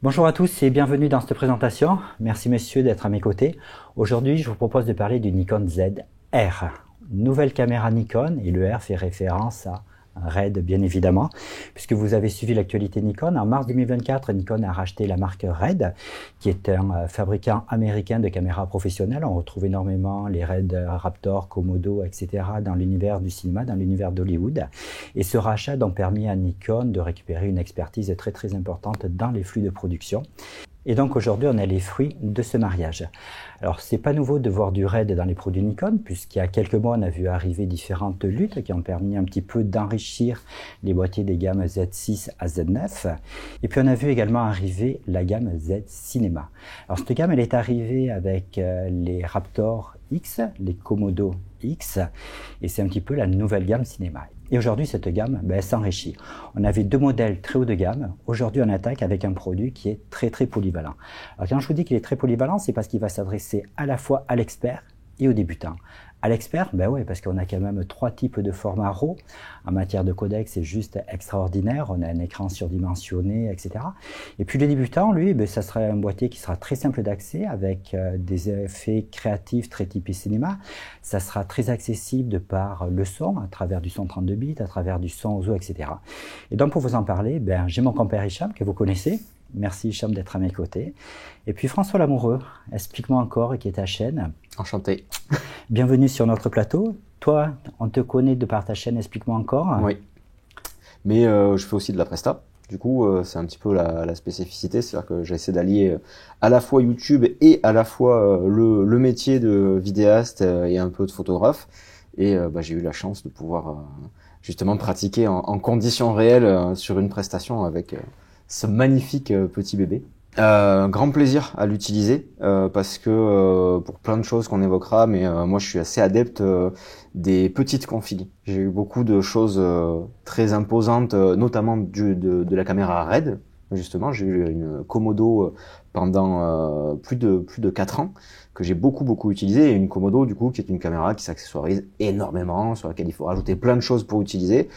Bonjour à tous et bienvenue dans cette présentation. Merci messieurs d'être à mes côtés. Aujourd'hui, je vous propose de parler du Nikon Z R. Nouvelle caméra Nikon et le R fait référence à RED bien évidemment, puisque vous avez suivi l'actualité Nikon. En mars 2024, Nikon a racheté la marque RED, qui est un fabricant américain de caméras professionnelles. On retrouve énormément les RED Raptor, Komodo, etc. dans l'univers du cinéma, dans l'univers d'Hollywood. Et ce rachat a donc permis à Nikon de récupérer une expertise très importante dans les flux de production. Et donc aujourd'hui, on a les fruits de ce mariage. Alors, c'est pas nouveau de voir du RED dans les produits Nikon, puisqu'il y a quelques mois, on a vu arriver différentes luttes qui ont permis un petit peu d'enrichir les boîtiers des gammes Z6 à Z9. Et puis, on a vu également arriver la gamme Z Cinema. Alors, cette gamme, elle est arrivée avec les Raptor X, les Komodo X, et c'est un petit peu la nouvelle gamme cinéma. Et aujourd'hui, cette gamme s'enrichit. On avait deux modèles très haut de gamme. Aujourd'hui, on attaque avec un produit qui est très polyvalent. Alors, quand je vous dis qu'il est très polyvalent, c'est parce qu'il va s'adresser à la fois à l'expert et au débutant. À l'expert, oui, parce qu'on a quand même trois types de formats RAW. En matière de codec, c'est juste extraordinaire. On a un écran surdimensionné, etc. Et puis le débutant, lui, ça sera un boîtier qui sera très simple d'accès avec des effets créatifs très typés cinéma. Ça sera très accessible de par le son, à travers du son 32 bits, à travers du son audio, etc. Et donc pour vous en parler, j'ai mon compère Hicham, que vous connaissez. Merci Hicham d'être à mes côtés. Et puis François Lamoureux, explique-moi encore, qui est ta chaîne. Enchanté. Bienvenue sur notre plateau. Toi, on te connaît de par ta chaîne, explique-moi encore. Oui, mais je fais aussi de la presta. Du coup, c'est un petit peu la spécificité, c'est-à-dire que j'essaie d'allier à la fois YouTube et à la fois le métier de vidéaste et un peu de photographe. Et j'ai eu la chance de pouvoir justement pratiquer en conditions réelles sur une prestation avec ce magnifique petit bébé. Un grand plaisir à l'utiliser parce que pour plein de choses qu'on évoquera, mais moi je suis assez adepte des petites configs. J'ai eu beaucoup de choses très imposantes, notamment de la caméra RED. Justement, j'ai eu une Komodo pendant plus de 4 ans que j'ai beaucoup utilisé, et une Komodo du coup qui est une caméra qui s'accessoirise énormément, sur laquelle il faut rajouter plein de choses pour utiliser.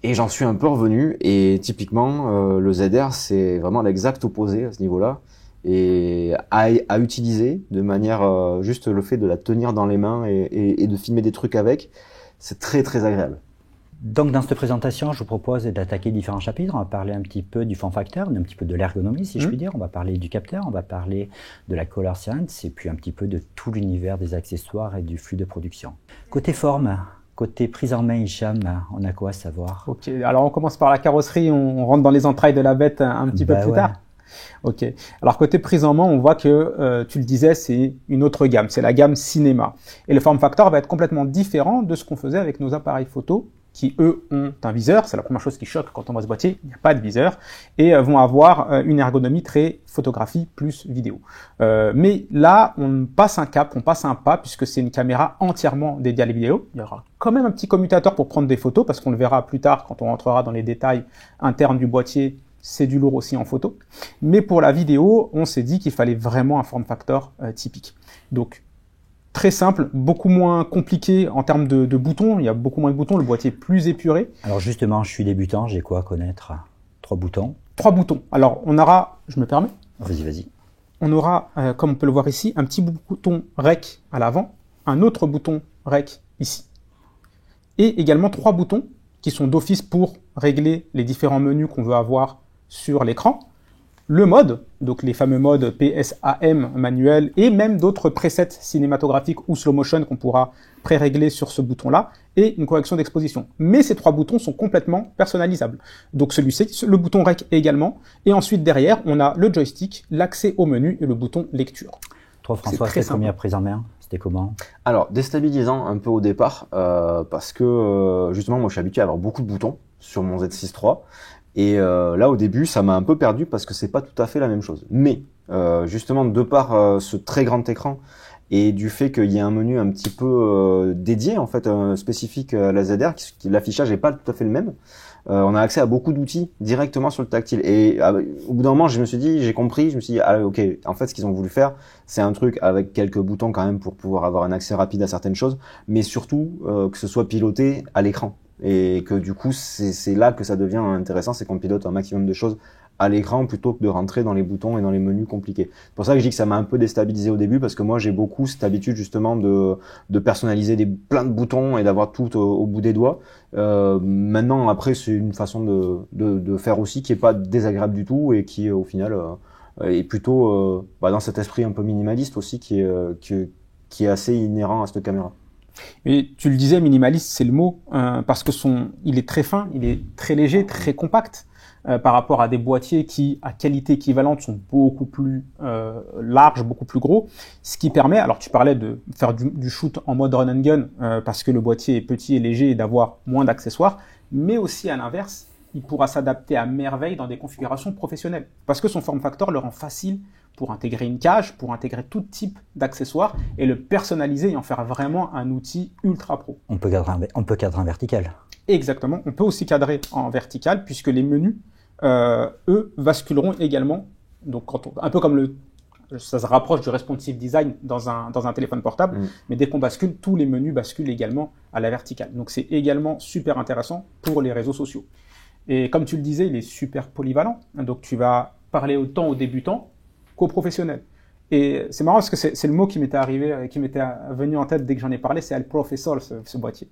Et j'en suis un peu revenu, et typiquement le ZR c'est vraiment l'exact opposé à ce niveau-là, et à utiliser de manière juste le fait de la tenir dans les mains et de filmer des trucs avec, c'est très agréable. Donc dans cette présentation, je vous propose d'attaquer différents chapitres. On va parler un petit peu du form factor, un petit peu de l'ergonomie si je puis dire. On va parler du capteur, on va parler de la color science, et puis un petit peu de tout l'univers des accessoires et du flux de production. Côté forme, côté prise en main, Hicham, on a quoi à savoir? Ok, alors on commence par la carrosserie, on rentre dans les entrailles de la bête un petit peu plus tard. Ok, alors côté prise en main, on voit que, tu le disais, c'est une autre gamme, c'est la gamme cinéma. Et le form factor va être complètement différent de ce qu'on faisait avec nos appareils photo, qui eux ont un viseur, c'est la première chose qui choque quand on voit ce boîtier, il n'y a pas de viseur, et vont avoir une ergonomie très photographie plus vidéo. Mais là, on passe un cap, on passe un pas, puisque c'est une caméra entièrement dédiée à la vidéo. Il y aura quand même un petit commutateur pour prendre des photos, parce qu'on le verra plus tard quand on rentrera dans les détails internes du boîtier, c'est du lourd aussi en photo. Mais pour la vidéo, on s'est dit qu'il fallait vraiment un form factor typique. Donc, très simple, beaucoup moins compliqué en termes de boutons. Il y a beaucoup moins de boutons, le boîtier est plus épuré. Alors justement, je suis débutant, j'ai quoi à connaître? 3 boutons. 3 boutons. Alors on aura, je me permets. Vas-y. On aura, comme on peut le voir ici, un petit bouton REC à l'avant, un autre bouton REC ici. Et également 3 boutons qui sont d'office pour régler les différents menus qu'on veut avoir sur l'écran. Le mode, donc les fameux modes PSAM manuel, et même d'autres presets cinématographiques ou slow motion qu'on pourra pré-régler sur ce bouton-là, et une correction d'exposition. Mais ces 3 boutons sont complètement personnalisables. Donc celui-ci, le bouton REC également, et ensuite derrière, on a le joystick, l'accès au menu et le bouton lecture. Toi François, c'est première prise en main, c'était comment? Alors, déstabilisant un peu au départ, parce que justement moi je suis habitué à avoir beaucoup de boutons sur mon Z6 III. Et là, au début, ça m'a un peu perdu parce que c'est pas tout à fait la même chose. Mais justement, de par ce très grand écran et du fait qu'il y a un menu un petit peu dédié, en fait, spécifique à la ZR, l'affichage n'est pas tout à fait le même. On a accès à beaucoup d'outils directement sur le tactile. Et au bout d'un moment, je me suis dit, ah ok, en fait, ce qu'ils ont voulu faire, c'est un truc avec quelques boutons quand même pour pouvoir avoir un accès rapide à certaines choses, mais surtout que ce soit piloté à l'écran. et que du coup c'est là que ça devient intéressant, c'est qu'on pilote un maximum de choses à l'écran plutôt que de rentrer dans les boutons et dans les menus compliqués. C'est pour ça que je dis que ça m'a un peu déstabilisé au début, parce que moi j'ai beaucoup cette habitude justement de personnaliser plein de boutons et d'avoir tout au bout des doigts. Maintenant après c'est une façon de faire aussi qui est pas désagréable du tout et qui au final est plutôt dans cet esprit un peu minimaliste aussi qui est assez inhérent à cette caméra. Et tu le disais, minimaliste, c'est le mot, parce que il est très fin, il est très léger, très compact, par rapport à des boîtiers qui, à qualité équivalente, sont beaucoup plus larges, beaucoup plus gros. Ce qui permet, alors tu parlais de faire du shoot en mode run and gun, parce que le boîtier est petit et léger et d'avoir moins d'accessoires, mais aussi à l'inverse, il pourra s'adapter à merveille dans des configurations professionnelles, parce que son form factor le rend facile pour intégrer une cage, pour intégrer tout type d'accessoires et le personnaliser et en faire vraiment un outil ultra pro. On peut cadrer en vertical. Exactement, on peut aussi cadrer en vertical puisque les menus, eux, basculeront également. Donc, un peu comme ça se rapproche du responsive design dans un téléphone portable, mais dès qu'on bascule, tous les menus basculent également à la verticale. Donc, c'est également super intéressant pour les réseaux sociaux. Et comme tu le disais, il est super polyvalent. Donc, tu vas parler autant aux débutants qu'aux professionnels. Et c'est marrant parce que c'est le mot qui m'était venu en tête dès que j'en ai parlé, c'est El Professor, ce boîtier.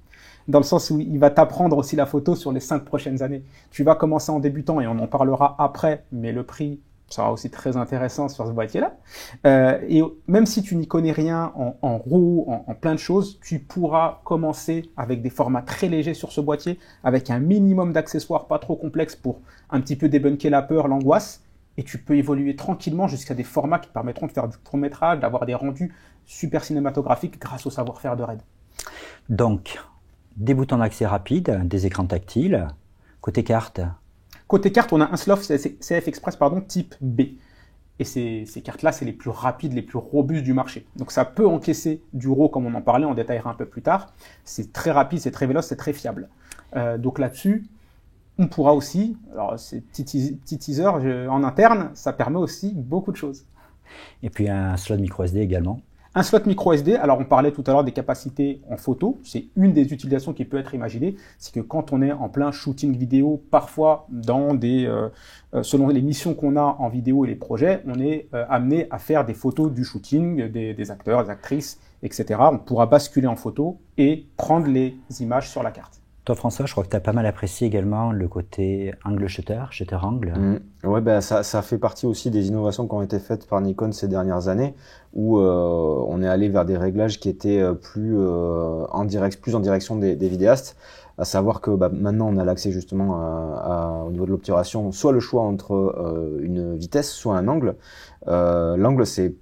Dans le sens où il va t'apprendre aussi la photo sur les 5 prochaines années. Tu vas commencer en débutant et on en parlera après, mais le prix sera aussi très intéressant sur ce boîtier-là. Et même si tu n'y connais rien en RAW, en plein de choses, tu pourras commencer avec des formats très légers sur ce boîtier, avec un minimum d'accessoires pas trop complexes pour un petit peu débunker la peur, l'angoisse. Et tu peux évoluer tranquillement jusqu'à des formats qui te permettront de faire du court-métrage, d'avoir des rendus super cinématographiques grâce au savoir-faire de Red. Donc, des boutons d'accès rapide, des écrans tactiles. Côté carte, on a un SLOF CF Express type B. Et ces cartes-là, c'est les plus rapides, les plus robustes du marché. Donc ça peut encaisser du RAW, comme on en parlait, on détaillera un peu plus tard. C'est très rapide, c'est très véloce, c'est très fiable. Donc là-dessus, on pourra aussi, alors c'est petit teaser en interne, ça permet aussi beaucoup de choses. Et puis un slot micro SD également. Un slot micro SD, alors on parlait tout à l'heure des capacités en photo, c'est une des utilisations qui peut être imaginée, c'est que quand on est en plein shooting vidéo, parfois selon les missions qu'on a en vidéo et les projets, on est amené à faire des photos du shooting, des acteurs, des actrices, etc. On pourra basculer en photo et prendre les images sur la carte. Toi, François, je crois que tu as pas mal apprécié également le côté angle shutter angle. Ouais, ça fait partie aussi des innovations qui ont été faites par Nikon ces dernières années, où on est allé vers des réglages qui étaient plus en direction des vidéastes, à savoir que maintenant on a l'accès justement au niveau de l'obturation, soit le choix entre une vitesse, soit un angle. L'angle, c'est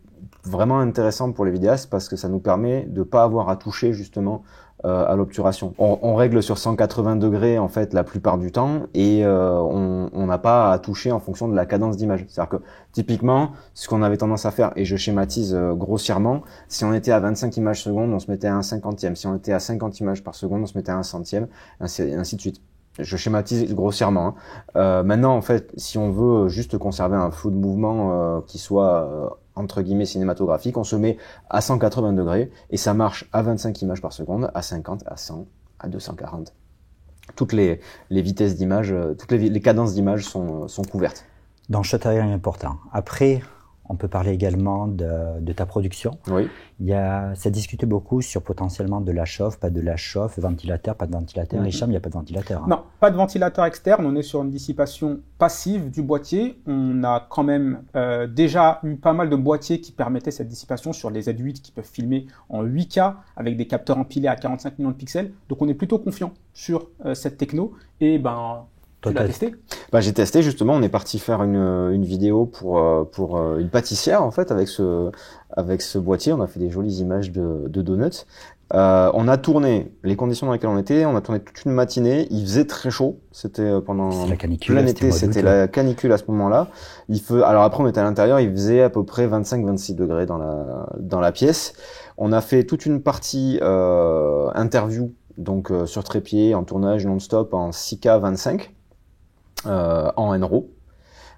vraiment intéressant pour les vidéastes parce que ça nous permet de pas avoir à toucher justement à l'obturation. On règle sur 180 degrés en fait la plupart du temps et on n'a pas à toucher en fonction de la cadence d'image. C'est-à-dire que typiquement, ce qu'on avait tendance à faire, et je schématise grossièrement, si on était à 25 images secondes, on se mettait à un cinquantième. Si on était à 50 images par seconde, on se mettait à un centième, ainsi de suite. Je schématise grossièrement. Maintenant, en fait, si on veut juste conserver un flou de mouvement qui soit entre guillemets cinématographique, on se met à 180 degrés et ça marche à 25 images par seconde, à 50, à 100, à 240. Toutes les vitesses d'image, toutes les cadences d'image sont couvertes. Dans le shutter est important. Après, on peut parler également de ta production. Oui. Ça discutait beaucoup sur potentiellement de la chauffe, pas de la chauffe, ventilateur, pas de ventilateur. Les chambres, il n'y a pas de ventilateur. Non, pas de ventilateur externe. On est sur une dissipation passive du boîtier. On a quand même déjà eu pas mal de boîtiers qui permettaient cette dissipation sur les Z8 qui peuvent filmer en 8K avec des capteurs empilés à 45 millions de pixels. Donc on est plutôt confiant sur cette techno. Et tu l'as testé ? J'ai testé justement. On est parti faire une vidéo pour une pâtissière en fait avec ce boîtier. On a fait des jolies images de donuts. On a tourné les conditions dans lesquelles on était. On a tourné toute une matinée. Il faisait très chaud. C'était pendant plein été. C'était la canicule à ce moment-là. Alors après on était à l'intérieur. Il faisait à peu près 25-26 degrés dans la pièce. On a fait toute une partie interview donc sur trépied en tournage non-stop en 6K 25. En NRAW.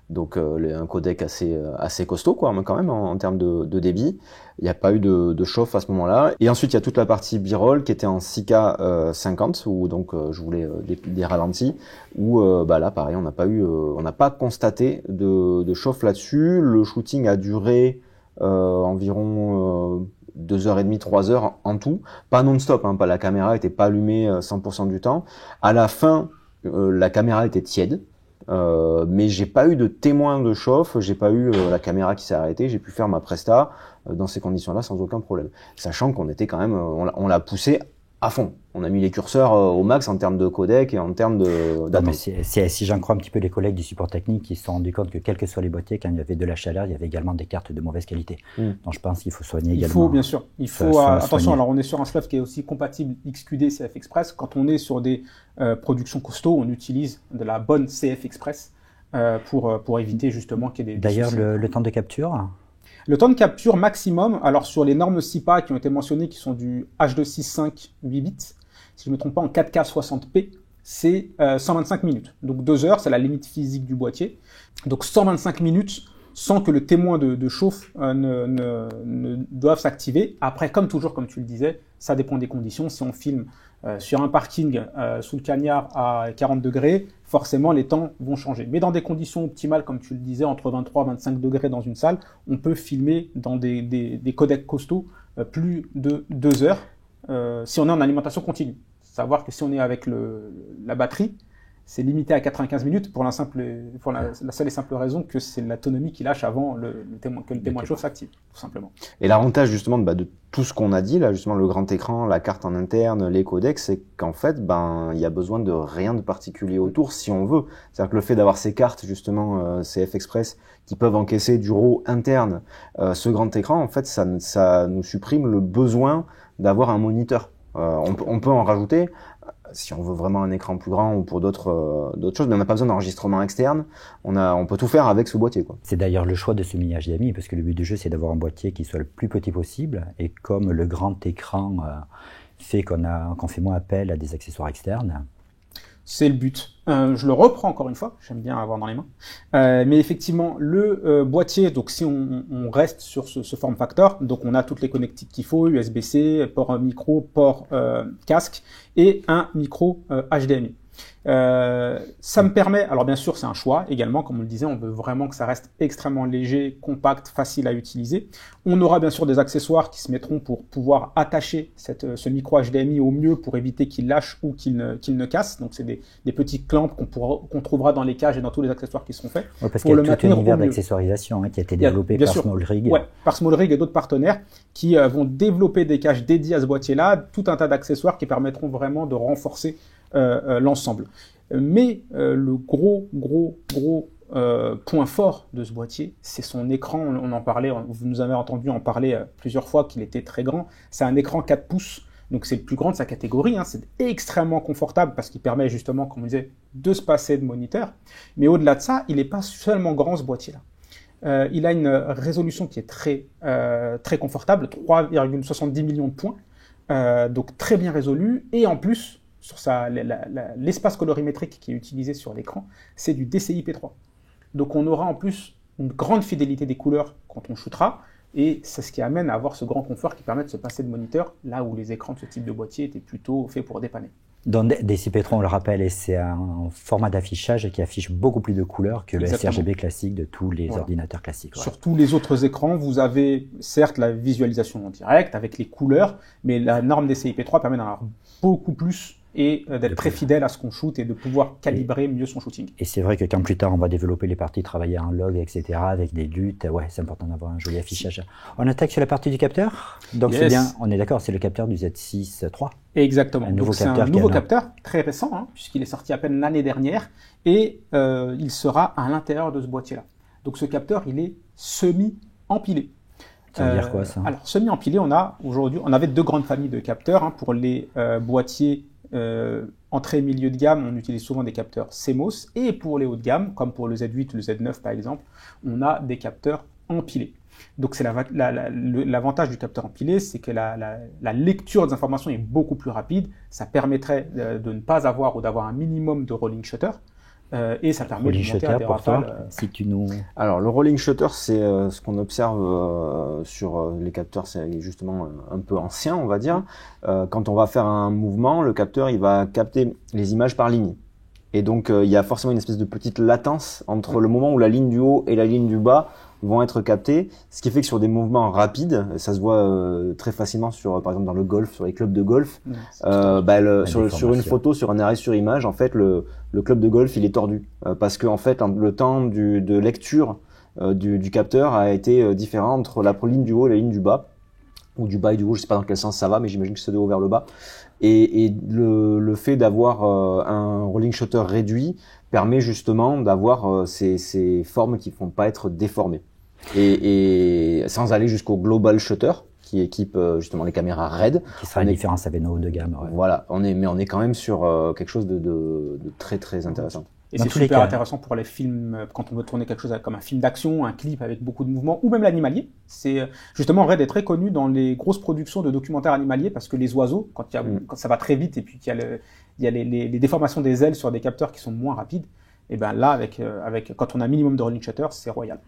Donc un codec assez costaud quoi, quand même en termes de débit. Il n'y a pas eu de chauffe à ce moment-là. Et ensuite il y a toute la partie B-roll qui était en 6K 50 où donc je voulais des ralentis. Où là pareil, on n'a pas constaté de chauffe là-dessus. Le shooting a duré environ 2h30, 3h en tout, pas non-stop, hein, la caméra était pas allumée 100% du temps. À la fin, la caméra était tiède, mais j'ai pas eu de témoin de chauffe, j'ai pas eu la caméra qui s'est arrêtée, j'ai pu faire ma presta dans ces conditions-là sans aucun problème. Sachant qu'on était quand même, on l'a poussé à fond. On a mis les curseurs au max en termes de codec et en termes d'attente. Si j'en crois un petit peu les collègues du support technique qui se sont rendus compte que quels que soient les boîtiers, quand il y avait de la chaleur, il y avait également des cartes de mauvaise qualité. Donc je pense qu'il faut soigner également. Il faut, bien sûr. Il faut, attention, alors on est sur un SLUF qui est aussi compatible XQD CF Express. Quand on est sur des productions costauds, on utilise de la bonne CF Express pour éviter justement qu'il y ait des D'ailleurs, le temps de capture le temps de capture maximum, alors sur les normes SIPA qui ont été mentionnées, qui sont du H265 8 bits, si je ne me trompe pas, en 4K 60p, c'est 125 minutes. Donc 2 heures, c'est la limite physique du boîtier. Donc 125 minutes sans que le témoin de chauffe ne doive s'activer. Après, comme toujours, comme tu le disais, ça dépend des conditions. Si on filme sur un parking sous le cagnard à 40 degrés, forcément les temps vont changer. Mais dans des conditions optimales, comme tu le disais, entre 23 et 25 degrés dans une salle, on peut filmer dans des codecs costauds plus de 2 heures si on est en alimentation continue. Savoir que si on est avec la batterie, c'est limité à 95 minutes pour la seule et simple raison que c'est l'autonomie qui lâche avant que le témoin de chauffe s'active, tout simplement. Et l'avantage justement de tout ce qu'on a dit là, justement le grand écran, la carte en interne, les codecs, c'est qu'en fait, il y a besoin de rien de particulier autour si on veut. C'est-à-dire que le fait d'avoir ces cartes justement CF Express qui peuvent encaisser du RAW interne, ce grand écran, en fait, ça nous supprime le besoin d'avoir un moniteur. On peut en rajouter si on veut vraiment un écran plus grand ou pour d'autres choses, mais on n'a pas besoin d'enregistrement externe. On peut tout faire avec ce boîtier, quoi. C'est d'ailleurs le choix de ce mini HDMI, parce que le but du jeu, c'est d'avoir un boîtier qui soit le plus petit possible. Et comme le grand écran fait qu'on fait moins appel à des accessoires externes. C'est le but. Je le reprends encore une fois, j'aime bien avoir dans les mains. Mais effectivement, le boîtier, donc si on reste sur ce form factor, donc on a toutes les connectiques qu'il faut, USB-C, port micro, port casque et un micro HDMI. Ça me permet, alors bien sûr c'est un choix également, comme on le disait, on veut vraiment que ça reste extrêmement léger, compact, facile à utiliser. On aura bien sûr des accessoires qui se mettront pour pouvoir attacher ce micro HDMI au mieux pour éviter qu'il lâche ou qu'il ne casse. Donc c'est des petits clamps qu'on trouvera dans les cages et dans tous les accessoires qui seront faits. Ouais, parce qu'il y a tout un univers d'accessoirisation qui a été développé par SmallRig. Ouais, par SmallRig et d'autres partenaires qui vont développer des cages dédiées à ce boîtier-là, tout un tas d'accessoires qui permettront vraiment de renforcer l'ensemble. Mais le gros point fort de ce boîtier, c'est son écran. On en parlait, vous nous avez entendu en parler plusieurs fois qu'il était très grand. C'est un écran 4 pouces, donc c'est le plus grand de sa catégorie. C'est extrêmement confortable parce qu'il permet justement, comme on disait, de se passer de moniteur. Mais au-delà de ça, il n'est pas seulement grand ce boîtier-là. Il a une résolution qui est très confortable, 3,70 millions de points, donc très bien résolu. Et en plus, sur l'espace colorimétrique qui est utilisé sur l'écran, c'est du DCI-P3. Donc on aura en plus une grande fidélité des couleurs quand on shootera, et c'est ce qui amène à avoir ce grand confort qui permet de se passer de moniteur, là où les écrans de ce type de boîtier étaient plutôt faits pour dépanner. Donc DCI-P3, on le rappelle, et c'est un format d'affichage qui affiche beaucoup plus de couleurs que Exactement. le sRGB classique de tous les ordinateurs classiques. Ouais. Sur tous les autres écrans, vous avez certes la visualisation en direct avec les couleurs, mais la norme DCI-P3 permet d'en avoir beaucoup plus et d'être très fidèle à ce qu'on shoot et de pouvoir calibrer mieux son shooting. Et c'est vrai que quand plus tard on va développer les parties, travailler en log, etc., avec des luttes, ouais, c'est important d'avoir un joli affichage. On attaque sur la partie du capteur. Donc Yes. c'est bien, on est d'accord, c'est le capteur du Z6 III. Exactement. Donc c'est un nouveau capteur très récent, puisqu'il est sorti à peine l'année dernière, et il sera à l'intérieur de ce boîtier-là. Donc ce capteur, il est semi-empilé. Ça veut dire quoi ça? Alors semi-empilé, on avait deux grandes familles de capteurs. Pour les boîtiers entrée milieu de gamme, on utilise souvent des capteurs CMOS, et pour les hauts de gamme, comme pour le Z8 ou le Z9 par exemple, on a des capteurs empilés. Donc c'est l'avantage du capteur empilé, c'est que la lecture des informations est beaucoup plus rapide. Ça permettrait de ne pas avoir ou d'avoir un minimum de rolling shutter. et ça permet de rolling monter à shutter des pour toi, rafales. si tu nous... Alors le rolling shutter, c'est ce qu'on observe sur les capteurs, c'est justement un peu ancien, on va dire. Quand on va faire un mouvement, le capteur il va capter les images par ligne. Et donc il y a forcément une espèce de petite latence entre le moment où la ligne du haut et la ligne du bas vont être captées, ce qui fait que sur des mouvements rapides, ça se voit très facilement sur, par exemple dans le golf, sur les clubs de golf, sur une photo, sur un arrêt sur image, en fait le club de golf il est tordu parce que en fait le temps de lecture du capteur a été différent entre la ligne du haut et la ligne du bas, ou du bas et du haut, je sais pas dans quel sens ça va, mais j'imagine que c'est de haut vers le bas. Et le fait d'avoir un rolling shutter réduit permet justement d'avoir ces formes qui ne vont pas être déformées. Et sans aller jusqu'au global shutter qui équipe justement les caméras RED. Qui sera la différence avec nos hauts de gamme. Ouais. Voilà, on est quand même sur quelque chose de très très intéressant. Et c'est super intéressant pour les films, quand on veut tourner quelque chose comme un film d'action, un clip avec beaucoup de mouvements, ou même l'animalier. C'est justement RED est très connu dans les grosses productions de documentaires animaliers parce que les oiseaux, quand ça va très vite et puis qu'il y a les déformations des ailes sur des capteurs qui sont moins rapides, et ben là quand on a un minimum de rolling shutter, c'est royal.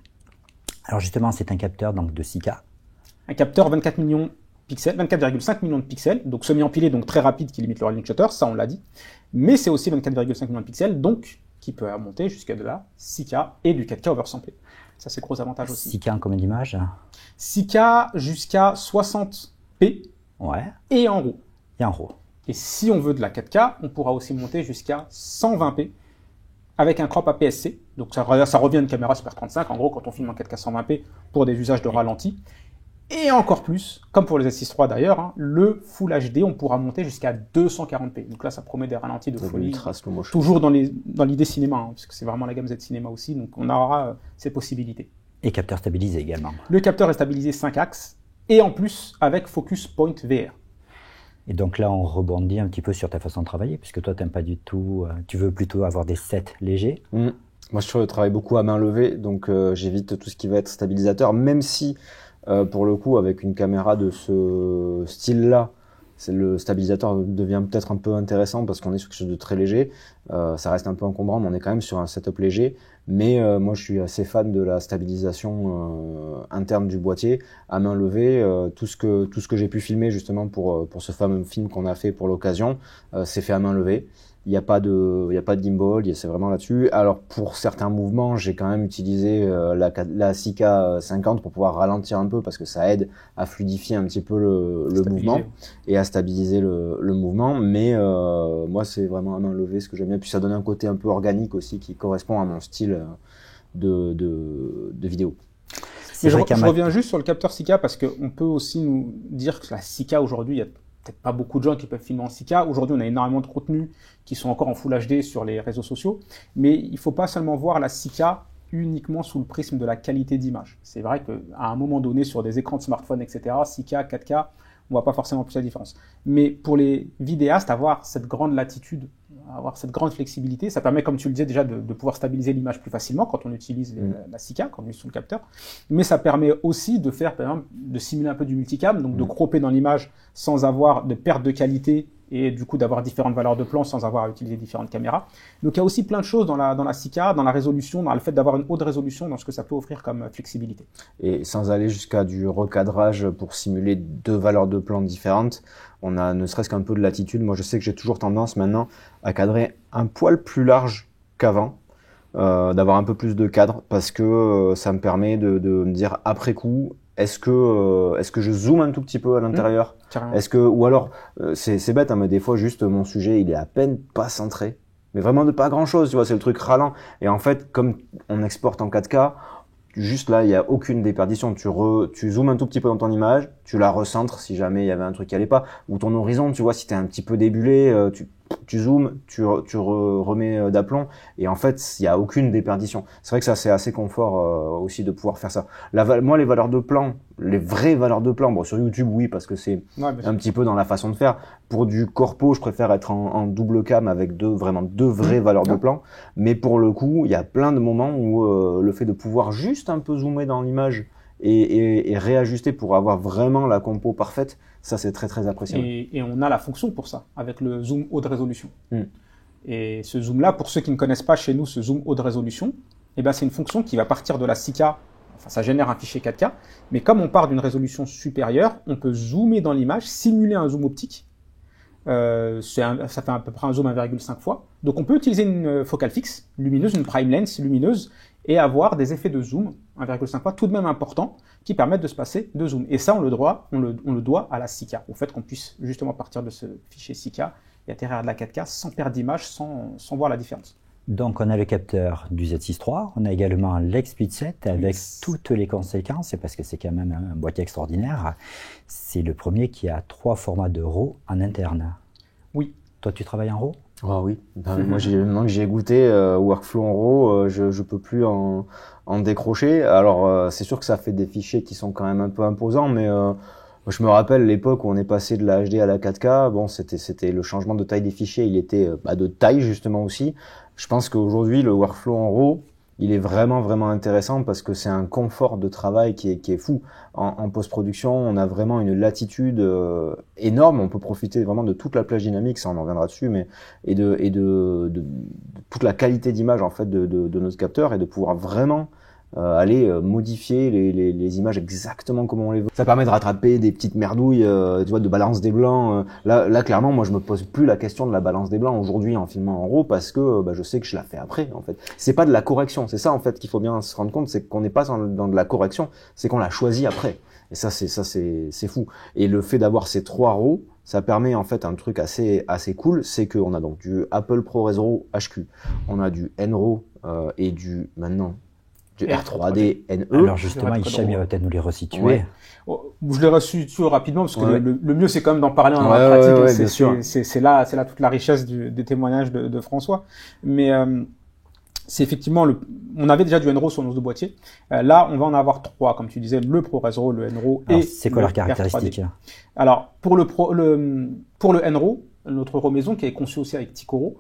Alors justement, c'est un capteur donc de 6K. Un capteur 24 millions pixels, 24,5 millions de pixels, donc semi-empilé, donc très rapide, qui limite le rolling shutter, ça on l'a dit. Mais c'est aussi 24,5 millions de pixels, donc qui peut monter jusqu'à de la 6K et du 4K oversamplé. Ça, c'est gros avantage aussi. 6K en combien d'images? 6K jusqu'à 60p. Ouais. Et en RAW. Et en RAW. Et si on veut de la 4K, on pourra aussi monter jusqu'à 120p avec un crop APS-C. Donc ça revient à une caméra Super 35, en gros, quand on filme en 4K 120p pour des usages de ralenti. Et encore plus, comme pour les S6 III d'ailleurs, le Full HD, on pourra monter jusqu'à 240p. Donc là, ça promet des ralentis de folie. Toujours dans l'idée cinéma, parce que c'est vraiment la gamme Z Cinéma aussi, donc on aura ces possibilités. Et capteur stabilisé également. Le capteur est stabilisé 5 axes, et en plus avec Focus Point VR. Et donc là, on rebondit un petit peu sur ta façon de travailler, puisque toi, t'aimes pas du tout, tu veux plutôt avoir des sets légers. Moi, je travaille beaucoup à main levée, donc j'évite tout ce qui va être stabilisateur, même si... pour le coup, avec une caméra de ce style-là, le stabilisateur devient peut-être un peu intéressant parce qu'on est sur quelque chose de très léger. Ça reste un peu encombrant, mais on est quand même sur un setup léger. Mais moi, je suis assez fan de la stabilisation interne du boîtier à main levée. Tout ce que j'ai pu filmer justement pour ce fameux film qu'on a fait pour l'occasion, c'est fait à main levée. Il n'y a pas de gimbal, c'est vraiment là-dessus. Alors pour certains mouvements, j'ai quand même utilisé la 6K 50 pour pouvoir ralentir un peu parce que ça aide à fluidifier un petit peu le mouvement et à stabiliser le mouvement. Mais moi, c'est vraiment à main levée ce que j'aime bien. Puis ça donne un côté un peu organique aussi qui correspond à mon style de vidéo. Mais je reviens juste sur le capteur 6K parce qu'on peut aussi nous dire que la 6K aujourd'hui, il y a peut-être pas beaucoup de gens qui peuvent filmer en 6K. Aujourd'hui, on a énormément de contenus qui sont encore en Full HD sur les réseaux sociaux, mais il ne faut pas seulement voir la 6K uniquement sous le prisme de la qualité d'image. C'est vrai qu'à un moment donné, sur des écrans de smartphone, etc., 6K, 4K, on ne voit pas forcément plus la différence. Mais pour les vidéastes, avoir cette grande latitude, avoir cette grande flexibilité, ça permet, comme tu le disais déjà, de pouvoir stabiliser l'image plus facilement quand on utilise la 6K, quand on est sous le capteur. Mais ça permet aussi de faire, par exemple, de simuler un peu du multicam, donc de cropper dans l'image sans avoir de perte de qualité et du coup d'avoir différentes valeurs de plan sans avoir à utiliser différentes caméras. Donc il y a aussi plein de choses dans la 6K, dans la résolution, dans le fait d'avoir une haute résolution, dans ce que ça peut offrir comme flexibilité. Et sans aller jusqu'à du recadrage pour simuler deux valeurs de plan différentes, on a ne serait-ce qu'un peu de latitude. Moi je sais que j'ai toujours tendance maintenant à cadrer un poil plus large qu'avant, d'avoir un peu plus de cadre parce que ça me permet de me dire après coup, est-ce que je zoome un tout petit peu à l'intérieur? Ou alors, c'est bête, hein, mais des fois, juste mon sujet, il est à peine pas centré. Mais vraiment de pas grand chose, tu vois, c'est le truc ralent. Et en fait, comme on exporte en 4K, juste là, il n'y a aucune déperdition. Tu zoomes un tout petit peu dans ton image, tu la recentres si jamais il y avait un truc qui allait pas. Ou ton horizon, tu vois, si t'es un petit peu débulé, tu zoomes, tu remets d'aplomb et en fait il y a aucune déperdition. C'est vrai que ça c'est assez confort aussi de pouvoir faire ça. Moi les valeurs de plan, les vraies valeurs de plan, bon sur YouTube oui parce que c'est un petit peu dans la façon de faire. Pour du corpo je préfère être en double cam avec deux vraies valeurs de plan. Mais pour le coup il y a plein de moments où le fait de pouvoir juste un peu zoomer dans l'image et réajuster pour avoir vraiment la compo parfaite, ça c'est très très appréciable. Et on a la fonction pour ça, avec le zoom haute résolution. Et ce zoom-là, pour ceux qui ne connaissent pas chez nous ce zoom haute résolution, eh ben, c'est une fonction qui va partir de la 6K, enfin ça génère un fichier 4K, mais comme on part d'une résolution supérieure, on peut zoomer dans l'image, simuler un zoom optique. Ça fait à peu près un zoom 1,5 fois. Donc on peut utiliser une focale fixe, lumineuse, une prime lens lumineuse, et avoir des effets de zoom 1,5 fois tout de même importants qui permettent de se passer de zoom. Et ça, on le doit à la 6K, au fait qu'on puisse justement partir de ce fichier 6K et atterrir à de la 4K sans perdre d'image, sans voir la différence. Donc on a le capteur du Z6 III, on a également l'X-Speed 7 avec toutes les conséquences, parce que c'est quand même un boîtier extraordinaire. C'est le premier qui a 3 formats de RAW en interne. Oui. Toi tu travailles en RAW? Ah oui, moi maintenant que j'ai goûté Workflow en RAW, je peux plus en décrocher. Alors c'est sûr que ça fait des fichiers qui sont quand même un peu imposants, mais je me rappelle l'époque où on est passé de la HD à la 4K. Bon, c'était le changement de taille des fichiers, il était de taille justement aussi. Je pense qu'aujourd'hui le Workflow en RAW, il est vraiment intéressant parce que c'est un confort de travail qui est fou. En post-production, on a vraiment une latitude énorme. On peut profiter vraiment de toute la plage dynamique, ça on en reviendra dessus, mais et de toute la qualité d'image en fait de notre capteur et de pouvoir vraiment aller modifier les images exactement comme on les veut. Ça permet de rattraper des petites merdouilles, tu vois, de balance des blancs. Là, clairement, moi, je me pose plus la question de la balance des blancs aujourd'hui en filmant en RAW parce que je sais que je la fais après. En fait, c'est pas de la correction. C'est ça en fait qu'il faut bien se rendre compte, c'est qu'on n'est pas dans de la correction, c'est qu'on l'a choisi après. Et ça, c'est fou. Et le fait d'avoir ces 3 RAW, ça permet en fait un truc assez cool, c'est qu'on a donc du Apple ProRes RAW HQ, on a du NRAW et du R3D NE. Alors justement, Hicham, il va peut-être nous les resituer. Ouais. Je les resitue rapidement parce que le mieux c'est quand même d'en parler en pratique. C'est là toute la richesse des témoignages de François. Mais c'est effectivement on avait déjà du NRAW sur nos 2 boîtiers. Là, on va en avoir 3, comme tu disais, le ProRes RAW, le NRAW et c'est quoi leurs caractéristiques? Alors pour le NRAW, notre RAW maison qui est conçu aussi avec Ticoro,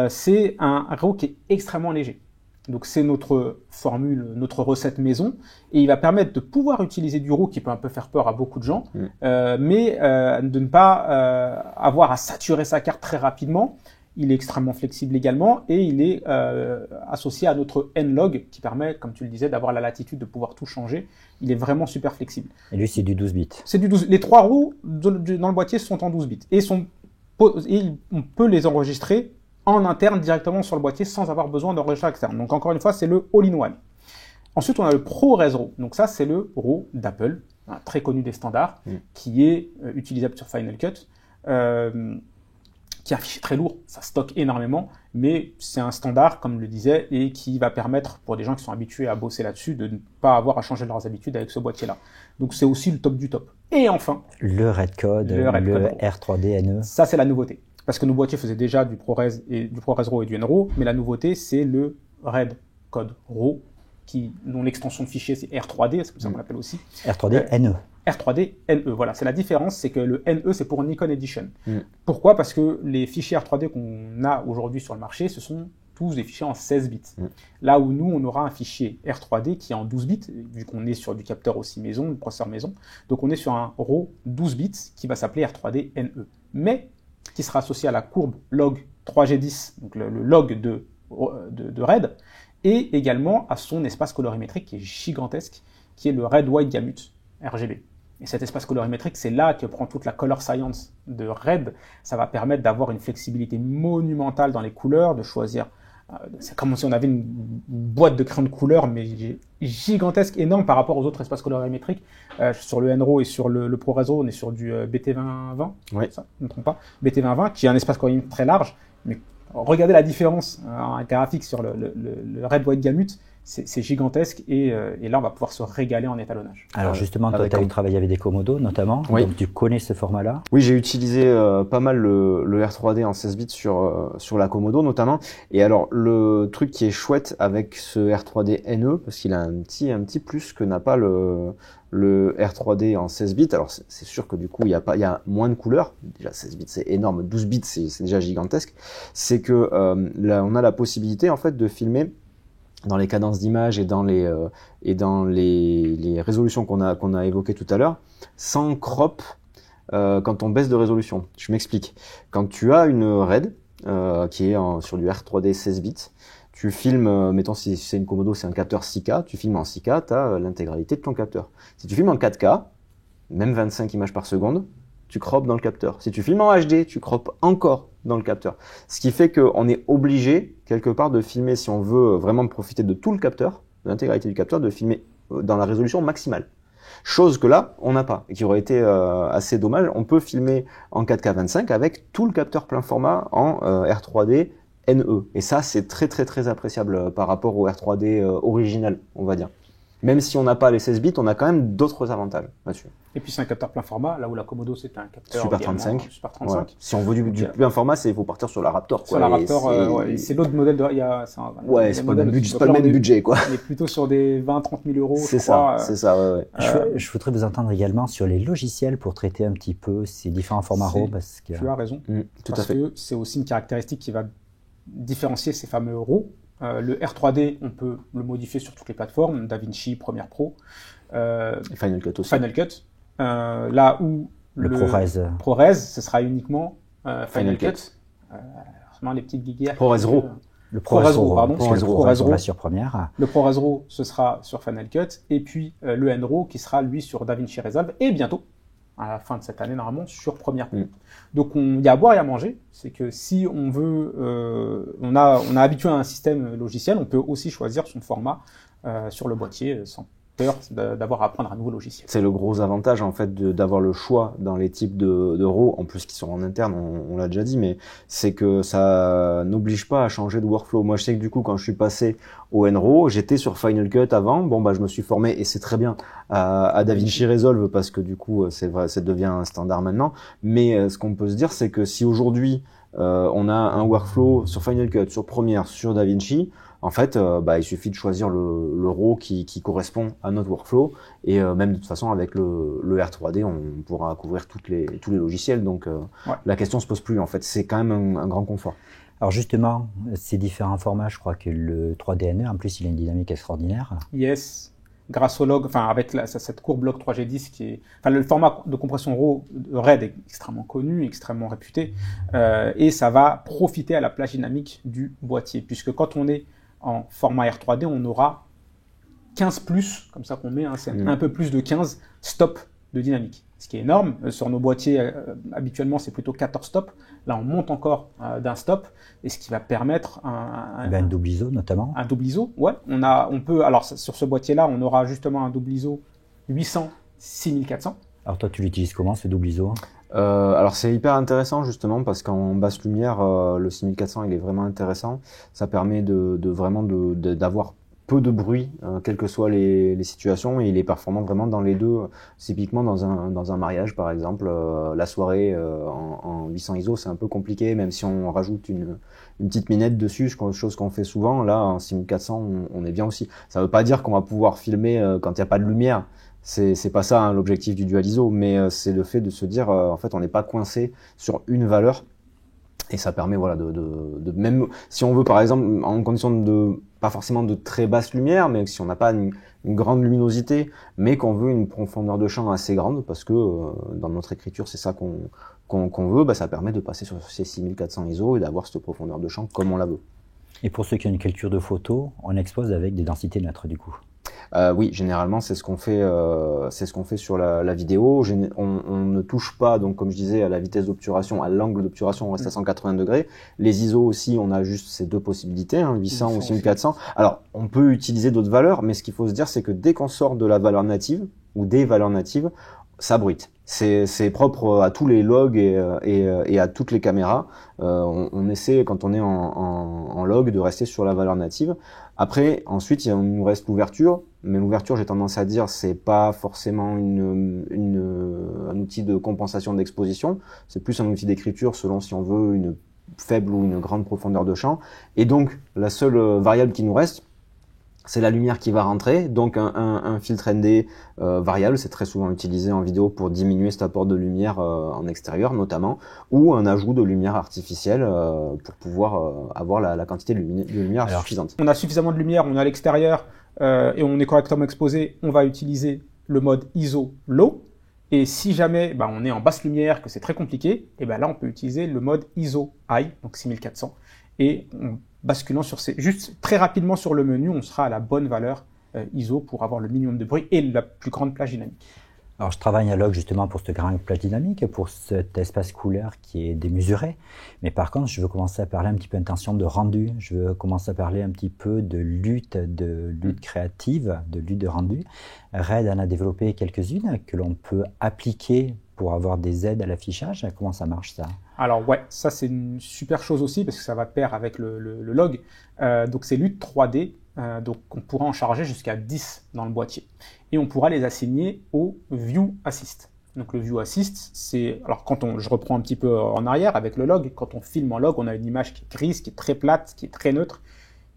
c'est un RAW qui est extrêmement léger. Donc c'est notre formule, notre recette maison, et il va permettre de pouvoir utiliser du RAW qui peut un peu faire peur à beaucoup de gens, mais de ne pas avoir à saturer sa carte très rapidement. Il est extrêmement flexible également, et il est associé à notre N-Log qui permet, comme tu le disais, d'avoir la latitude de pouvoir tout changer. Il est vraiment super flexible. Et lui, c'est du 12 bits. C'est du 12. Les 3 RAW dans le boîtier sont en 12 bits, et on peut les enregistrer en interne directement sur le boîtier sans avoir besoin d'enregistreur externe. Donc encore une fois, c'est le all-in-one. Ensuite, on a le ProRes RAW. Donc ça, c'est le RAW d'Apple, très connu des standards, qui est utilisable sur Final Cut, qui est un fichier très lourd, ça stocke énormément, mais c'est un standard, comme je le disais, et qui va permettre, pour des gens qui sont habitués à bosser là-dessus, de ne pas avoir à changer leurs habitudes avec ce boîtier-là. Donc c'est aussi le top du top. Et enfin, le Redcode, le R3D NE. Ça, c'est la nouveauté. Parce que nos boîtiers faisaient déjà du ProRes RAW et du NRAW, mais la nouveauté, c'est le Redcode RAW, dont l'extension de fichier, c'est R3D, c'est comme ça qu'on l'appelle aussi. R3D NE. R3D NE, voilà. C'est la différence, c'est que le NE, c'est pour Nikon Edition. Pourquoi? Parce que les fichiers R3D qu'on a aujourd'hui sur le marché, ce sont tous des fichiers en 16 bits. Là où nous, on aura un fichier R3D qui est en 12 bits, vu qu'on est sur du capteur aussi maison, du processeur maison. Donc on est sur un RAW 12 bits qui va s'appeler R3D NE. Mais qui sera associé à la courbe log 3G10, donc le log de RED, et également à son espace colorimétrique qui est gigantesque, qui est le Red White Gamut RGB. Et cet espace colorimétrique, c'est là que prend toute la color science de RED. Ça va permettre d'avoir une flexibilité monumentale dans les couleurs, de choisir. C'est comme si on avait une boîte de crayons de couleur, mais gigantesque, énorme par rapport aux autres espaces colorimétriques. Sur le NRAW et sur le ProRes RAW, on est sur du BT2020, ça, je ne me trompe pas, BT2020, qui est un espace colorimétrique très large. Mais regardez la différence graphique sur le Red White Gamut, c'est gigantesque, et là on va pouvoir se régaler en étalonnage. Alors justement, toi tu as travaillé avec des Komodo notamment, donc tu connais ce format-là? Oui, j'ai utilisé pas mal le R3D en 16 bits sur la Komodo notamment, et alors le truc qui est chouette avec ce R3D NE, parce qu'il a un petit plus que n'a pas le R3D en 16 bits, alors c'est sûr que du coup il y a moins de couleurs, déjà 16 bits c'est énorme, 12 bits c'est déjà gigantesque, c'est que là on a la possibilité en fait de filmer dans les cadences d'image et dans les résolutions qu'on a évoquées tout à l'heure, sans crop quand on baisse de résolution. Je m'explique. Quand tu as une RED, qui est sur du R3D 16 bits. Tu filmes, mettons si c'est une Komodo, c'est un capteur 6K, tu filmes en 6K, tu as l'intégralité de ton capteur. Si tu filmes en 4K, même 25 images par seconde, tu croppes dans le capteur. Si tu filmes en HD, tu croppes encore dans le capteur. Ce qui fait qu'on est obligé, quelque part, de filmer, si on veut vraiment profiter de tout le capteur, de l'intégralité du capteur, de filmer dans la résolution maximale. Chose que là, on n'a pas, et qui aurait été assez dommage. On peut filmer en 4K 25 avec tout le capteur plein format en R3D NE. Et ça, c'est très très très appréciable par rapport au R3D original, on va dire. Même si on n'a pas les 16 bits, on a quand même d'autres avantages là-dessus. Et puis c'est un capteur plein format, là où la Komodo c'est un capteur Super 35. Super 35. Ouais. Si on veut du plein format, il faut partir sur la Raptor. Quoi. Sur la Raptor, c'est l'autre modèle. C'est pas le même budget, quoi. On est plutôt sur des 20-30 000 euros. C'est ça, ouais. Je voudrais vous entendre également sur les logiciels pour traiter un petit peu ces différents formats RAW. Parce que... Tu as raison. Tout à fait. Parce que c'est aussi une caractéristique qui va différencier ces fameux RAW. Le R3D, on peut le modifier sur toutes les plateformes, DaVinci, Premiere Pro, Final Cut aussi. Final Cut. Là où le ProRes, ce sera uniquement Final Cut. Les petites guiguières. ProRes RAW. Le ProRes RAW, pardon. ProRes RAW sur Premiere. Le ProRes RAW, ce sera sur Final Cut. Et puis le NRAW qui sera, lui, sur DaVinci Resolve. Et bientôt, à la fin de cette année, normalement, sur Premiere Pro. Donc, il y a à boire et à manger. C'est que si on veut... on a habitué à un système logiciel, on peut aussi choisir son format sur le boîtier sans peur d'avoir à apprendre un nouveau logiciel. C'est le gros avantage, en fait, d'avoir le choix dans les types de RAW, en plus qui sont en interne, on l'a déjà dit, mais c'est que ça n'oblige pas à changer de workflow. Moi, je sais que du coup, quand je suis passé au NRAW, j'étais sur Final Cut avant. Je me suis formé, et c'est très bien, à DaVinci Resolve, parce que du coup, c'est vrai, ça devient un standard maintenant. Mais ce qu'on peut se dire, c'est que si aujourd'hui, on a un workflow sur Final Cut, sur Premiere, sur DaVinci, en fait, il suffit de choisir le RAW qui correspond à notre workflow, et même de toute façon avec le R3D, on pourra couvrir tous les logiciels. Donc la question se pose plus. En fait, c'est quand même un grand confort. Alors justement, ces différents formats, je crois que le 3D NE, en plus, il a une dynamique extraordinaire. Yes. Grâce au log, avec cette courbe log 3G10 qui est, le format de compression RAW de RAID est extrêmement connu, extrêmement réputé, et ça va profiter à la plage dynamique du boîtier, puisque quand on est en format R3D, on aura 15+, comme ça qu'on met, c'est un peu plus de 15 stops de dynamique, ce qui est énorme. Sur nos boîtiers, habituellement, c'est plutôt 14 stops. Là, on monte encore d'un stop, et ce qui va permettre un double ISO, notamment. Un double ISO, ouais. On peut, alors, sur ce boîtier-là, on aura justement un double ISO 800-6400. Alors, toi, tu l'utilises comment, ce double ISO ? Alors c'est hyper intéressant justement parce qu'en basse lumière, le 6400 il est vraiment intéressant. Ça permet vraiment d'avoir peu de bruit, quelles que soient les situations, et il est performant vraiment dans les deux. Typiquement dans un mariage par exemple, la soirée en 800 ISO c'est un peu compliqué, même si on rajoute une petite minette dessus, chose qu'on fait souvent. Là en 6400 on est bien aussi. Ça veut pas dire qu'on va pouvoir filmer quand il n'y a pas de lumière. C'est pas ça l'objectif du dual ISO, mais c'est le fait de se dire en fait on n'est pas coincé sur une valeur, et ça permet de même si on veut par exemple en condition de pas forcément de très basse lumière, mais si on n'a pas une grande luminosité, mais qu'on veut une profondeur de champ assez grande, parce que dans notre écriture c'est ça qu'on veut, ça permet de passer sur ces 6400 ISO et d'avoir cette profondeur de champ comme on la veut. Et pour ceux qui ont une culture de photo, on expose avec des densités neutres du coup. Oui, généralement c'est ce qu'on fait sur la vidéo. On ne touche pas, donc comme je disais, à la vitesse d'obturation, à l'angle d'obturation, on reste à 180 degrés. Les ISO aussi, on a juste ces deux possibilités, 800 ou 6400. Alors on peut utiliser d'autres valeurs, mais ce qu'il faut se dire, c'est que dès qu'on sort de la valeur native ou des valeurs natives, ça bruite. C'est propre à tous les logs et à toutes les caméras. On essaie, quand on est en log, de rester sur la valeur native. Après, ensuite, il nous reste l'ouverture. Mais l'ouverture, j'ai tendance à dire, c'est pas forcément un outil de compensation d'exposition. C'est plus un outil d'écriture selon si on veut une faible ou une grande profondeur de champ. Et donc, la seule variable qui nous reste, c'est la lumière qui va rentrer, donc un filtre ND variable, c'est très souvent utilisé en vidéo pour diminuer cet apport de lumière en extérieur notamment, ou un ajout de lumière artificielle pour pouvoir avoir la quantité de lumière suffisante. On a suffisamment de lumière, on est à l'extérieur et on est correctement exposé, on va utiliser le mode ISO Low, Et si jamais on est en basse lumière, que c'est très compliqué, et là on peut utiliser le mode ISO High, donc 6400, et en basculant juste très rapidement sur le menu, on sera à la bonne valeur ISO pour avoir le minimum de bruit et la plus grande plage dynamique. Alors, je travaille en log justement pour cette grande plage dynamique, pour cet espace couleur qui est démesuré. Mais par contre, je veux commencer à parler un petit peu intention de rendu. Je veux commencer à parler un petit peu de lutte créative, de lutte de rendu. Red en a développé quelques-unes que l'on peut appliquer pour avoir des aides à l'affichage. Comment ça marche, ça? Alors ouais, ça c'est une super chose aussi parce que ça va de pair avec le log. Donc c'est lutte 3D. Donc on pourra en charger jusqu'à 10 dans le boîtier. Et on pourra les assigner au View Assist. Donc le View Assist, c'est... Alors je reprends un petit peu en arrière avec le log. Quand on filme en log, on a une image qui est grise, qui est très plate, qui est très neutre,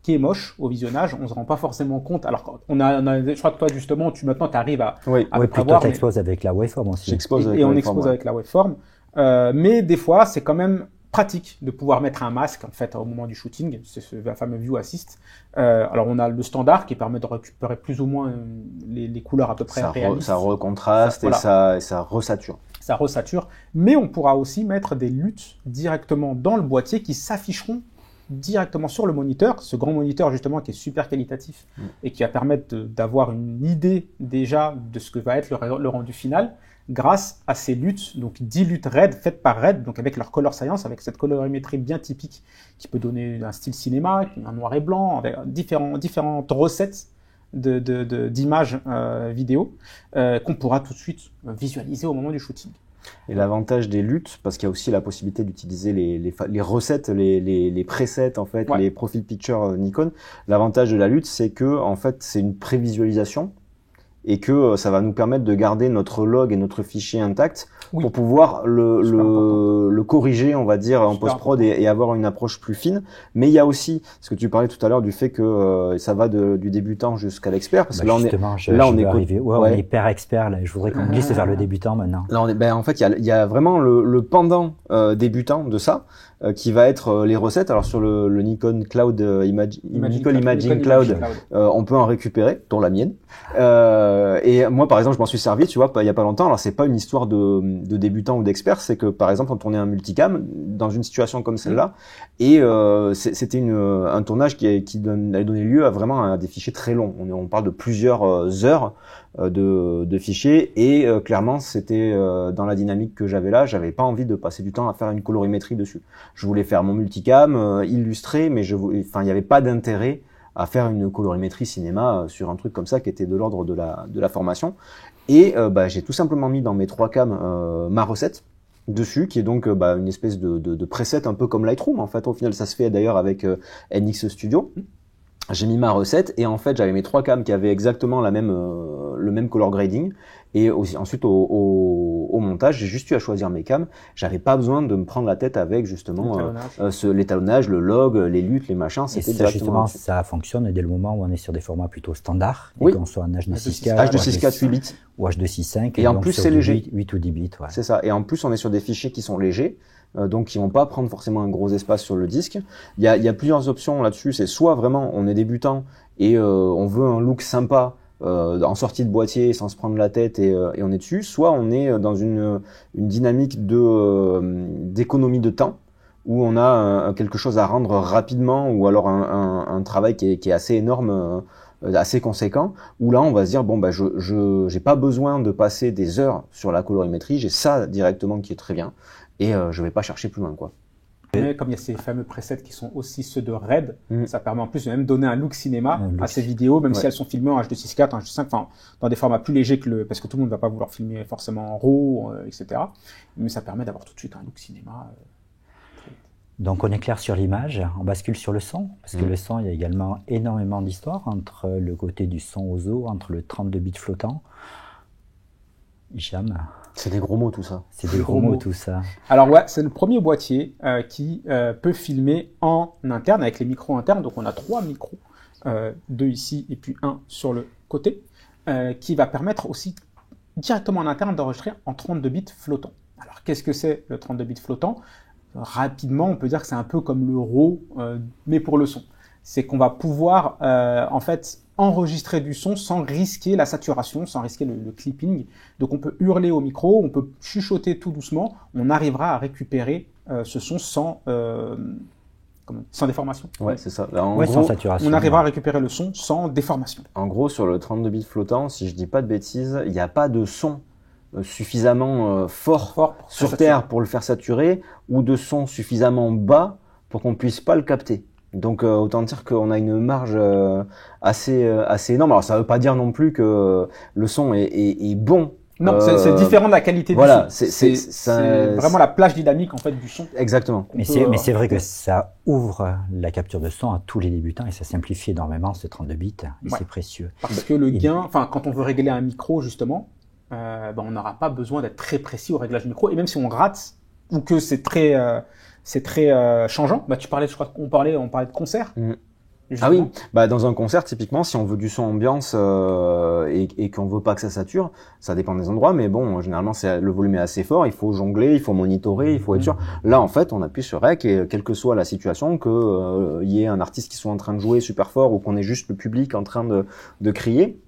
qui est moche au visionnage. On ne se rend pas forcément compte. Alors je crois que toi justement, maintenant tu arrives à... Oui, plutôt tu exposes avec la waveform aussi. Et on expose avec la waveform. Mais des fois, c'est quand même pratique de pouvoir mettre un masque en fait au moment du shooting, c'est ce fameux View Assist. Alors on a le standard qui permet de récupérer plus ou moins les couleurs à peu près réalistes. Ça recontraste et ça resature. Ça resature, mais on pourra aussi mettre des luttes directement dans le boîtier qui s'afficheront directement sur le moniteur, ce grand moniteur justement qui est super qualitatif et qui va permettre d'avoir une idée déjà de ce que va être le rendu final. Grâce à ces luttes, donc 10 luttes RED faites par RED, donc avec leur color science, avec cette colorimétrie bien typique qui peut donner un style cinéma, un noir et blanc, avec différentes recettes d'images vidéo qu'on pourra tout de suite visualiser au moment du shooting. Et l'avantage des luttes, parce qu'il y a aussi la possibilité d'utiliser les recettes, les presets en fait, les profil picture Nikon. L'avantage de la lutte, c'est que en fait, c'est une prévisualisation. Et que ça va nous permettre de garder notre log et notre fichier intact pour pouvoir le corriger, on va dire, en post-prod et avoir une approche plus fine. Mais il y a aussi, ce que tu parlais tout à l'heure, du fait que ça va du débutant jusqu'à l'expert, parce que là on est hyper expert. Là, je voudrais qu'on glisse vers le débutant maintenant. Là, en fait, il y a vraiment le pendant débutant de ça. Qui va être les recettes. Alors sur le Nikon Cloud Imaging Cloud, on peut en récupérer, dont la mienne. Et moi, par exemple, je m'en suis servi, tu vois, il y a pas longtemps. Alors c'est pas une histoire de débutant ou d'expert, c'est que par exemple, on tournait un multicam dans une situation comme celle-là, et c'était un tournage qui allait donner lieu à vraiment à des fichiers très longs. On parle de plusieurs heures de fichiers, et clairement, c'était dans la dynamique que j'avais là, j'avais pas envie de passer du temps à faire une colorimétrie dessus. Je voulais faire mon multicam, illustrer, mais il n'y avait pas d'intérêt à faire une colorimétrie cinéma sur un truc comme ça qui était de l'ordre de la formation. Et j'ai tout simplement mis dans mes 3 cams ma recette dessus, qui est donc une espèce de preset un peu comme Lightroom. En fait, au final, ça se fait d'ailleurs avec NX Studio. J'ai mis ma recette et en fait j'avais mes 3 cams qui avaient exactement le même color grading, et ensuite au montage j'ai juste eu à choisir mes cams. J'avais pas besoin de me prendre la tête avec justement l'étalonnage, le log, les luttes, les machins. C'était justement ça fonctionne dès le moment où on est sur des formats plutôt standards, et qu'on soit en H264, H264 8 bits ou H265, et en plus c'est léger, 8 ou 10 bits. Ouais. C'est ça. Et en plus on est sur des fichiers qui sont légers. Donc qui vont pas prendre forcément un gros espace sur le disque. Il y a plusieurs options là-dessus. C'est soit vraiment on est débutant et on veut un look sympa en sortie de boîtier sans se prendre la tête et on est dessus. Soit on est dans une dynamique d'économie de temps où on a quelque chose à rendre rapidement, ou alors un travail qui est assez énorme. Assez conséquent, où là on va se dire je j'ai pas besoin de passer des heures sur la colorimétrie, j'ai ça directement qui est très bien, et je vais pas chercher plus loin quoi. Mais comme il y a ces fameux presets qui sont aussi ceux de RED, ça permet en plus de même donner un look cinéma à ces vidéos, même si elles sont filmées en H264, en H205, enfin dans des formats plus légers parce que tout le monde va pas vouloir filmer forcément en RAW, etc. Mais ça permet d'avoir tout de suite un look cinéma. Donc on est clair sur l'image, on bascule sur le son, parce que le son, il y a également énormément d'histoire entre le côté du son OZO, entre le 32 bits flottant. Hicham. C'est des gros mots tout ça. C'est des gros mots tout ça. Alors ouais, c'est le premier boîtier qui peut filmer en interne avec les micros internes. Donc on a 3 micros, 2 ici et puis 1 sur le côté, qui va permettre aussi directement en interne d'enregistrer en 32 bits flottant. Alors qu'est-ce que c'est le 32 bits flottant ? Rapidement, on peut dire que c'est un peu comme le RAW, mais pour le son. c'est qu'on va pouvoir en fait enregistrer du son sans risquer la saturation, sans risquer le clipping. Donc on peut hurler au micro, on peut chuchoter tout doucement, on arrivera à récupérer ce son sans déformation. Ouais, c'est ça. Sans saturation. On arrivera à récupérer le son sans déformation. En gros, sur le 32 bits flottant, si je dis pas de bêtises, il n'y a pas de son suffisamment fort sur Terre pour le faire saturer, ou de son suffisamment bas pour qu'on puisse pas le capter. Donc autant dire qu'on a une marge assez énorme. Alors ça veut pas dire non plus que le son est bon. Non, c'est différent de la qualité du son. C'est vraiment la plage dynamique en fait du son. Exactement. Mais c'est vrai que ça ouvre la capture de son à tous les débutants et ça simplifie énormément ce 32 bits et c'est précieux. Parce que le gain, quand on veut régler un micro justement, on n'aura pas besoin d'être très précis au réglage du micro et même si on rate ou que c'est très changeant. Tu parlais, je crois qu'on parlait de concert. Ah oui, dans un concert typiquement, si on veut du son ambiance et qu'on veut pas que ça sature, ça dépend des endroits, mais bon, généralement le volume est assez fort, il faut jongler, il faut monitorer, il faut être sûr. Là, en fait, on appuie sur REC et quelle que soit la situation, que y ait un artiste qui soit en train de jouer super fort ou qu'on ait juste le public en train de crier,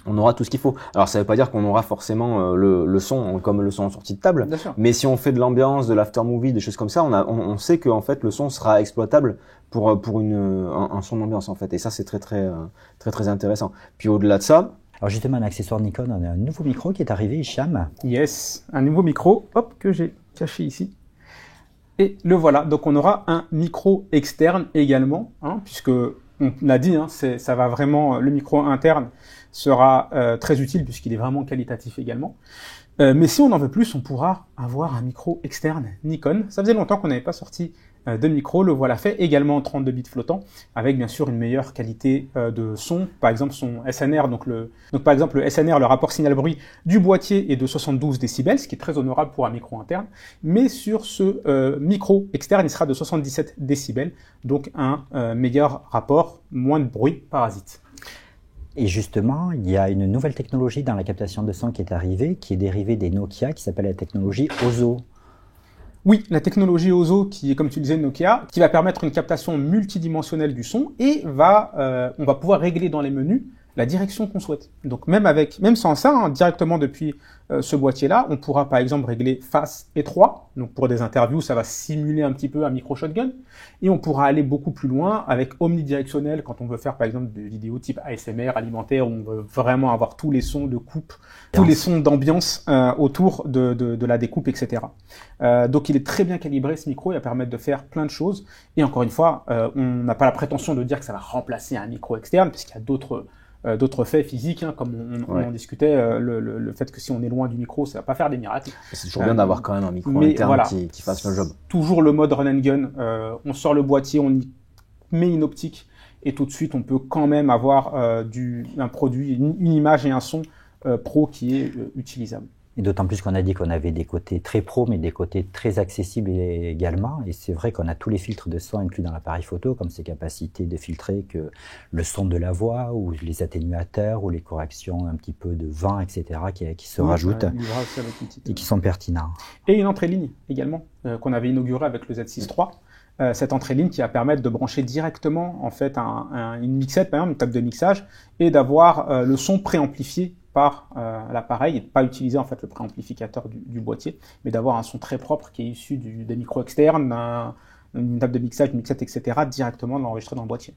on aura tout ce qu'il faut. Alors ça veut pas dire qu'on aura forcément le son comme le son en sortie de table, mais si on fait de l'ambiance, de l'after movie, des choses comme ça, on sait que en fait le son sera exploitable pour un son d'ambiance en fait, et ça c'est très intéressant. Puis au-delà de ça, alors justement un accessoire Nikon, on a un nouveau micro qui est arrivé, Hicham. Yes, un nouveau micro, que j'ai caché ici. Et le voilà. Donc on aura un micro externe également, puisque on l'a dit, ça va vraiment, le micro interne sera très utile puisqu'il est vraiment qualitatif également. Mais si on en veut plus, on pourra avoir un micro externe Nikon. Ça faisait longtemps qu'on n'avait pas sorti de micro, le voilà fait, également en 32 bits flottant, avec bien sûr une meilleure qualité de son, par exemple son SNR, donc par exemple le SNR, le rapport signal-bruit du boîtier est de 72 décibels, ce qui est très honorable pour un micro interne, mais sur ce micro externe, il sera de 77 décibels, donc un meilleur rapport, moins de bruit parasite. Et justement, il y a une nouvelle technologie dans la captation de son qui est arrivée, qui est dérivée des Nokia, qui s'appelle la technologie OZO. Oui, la technologie OZO, qui est, comme tu disais, Nokia, qui va permettre une captation multidimensionnelle du son et on va pouvoir régler dans les menus la direction qu'on souhaite. Donc même sans ça, directement depuis ce boîtier-là, on pourra par exemple régler face étroit. Donc pour des interviews, ça va simuler un petit peu un micro shotgun. Et on pourra aller beaucoup plus loin avec omnidirectionnel quand on veut faire par exemple des vidéos type ASMR alimentaire où on veut vraiment avoir tous les sons de coupe, tous les sons d'ambiance autour de la découpe, etc. Donc il est très bien calibré ce micro, il va permettre de faire plein de choses. Et encore une fois, on n'a pas la prétention de dire que ça va remplacer un micro externe puisqu'il y a d'autres faits physiques, comme on en discutait, le fait que si on est loin du micro, ça va pas faire des miracles. C'est toujours bien d'avoir quand même un micro interne qui fasse le job. Toujours le mode run and gun, on sort le boîtier, on y met une optique et tout de suite on peut quand même avoir un produit, une image et un son pro qui est utilisable. Et d'autant plus qu'on a dit qu'on avait des côtés très pro, mais des côtés très accessibles également. Et c'est vrai qu'on a tous les filtres de son inclus dans l'appareil photo, comme ses capacités de filtrer que le son de la voix, ou les atténuateurs, ou les corrections un petit peu de vent, etc., qui se rajoutent et qui sont pertinents. Et une entrée ligne également, qu'on avait inaugurée avec le Z6 III. Cette entrée ligne qui va permettre de brancher directement en fait une mixette, par exemple, une table de mixage, et d'avoir le son préamplifié par l'appareil et de pas utiliser en fait le préamplificateur du boîtier, mais d'avoir un son très propre qui est issu des micros externes, une table de mixage, une mixette, etc. directement de l'enregistrer dans le boîtier.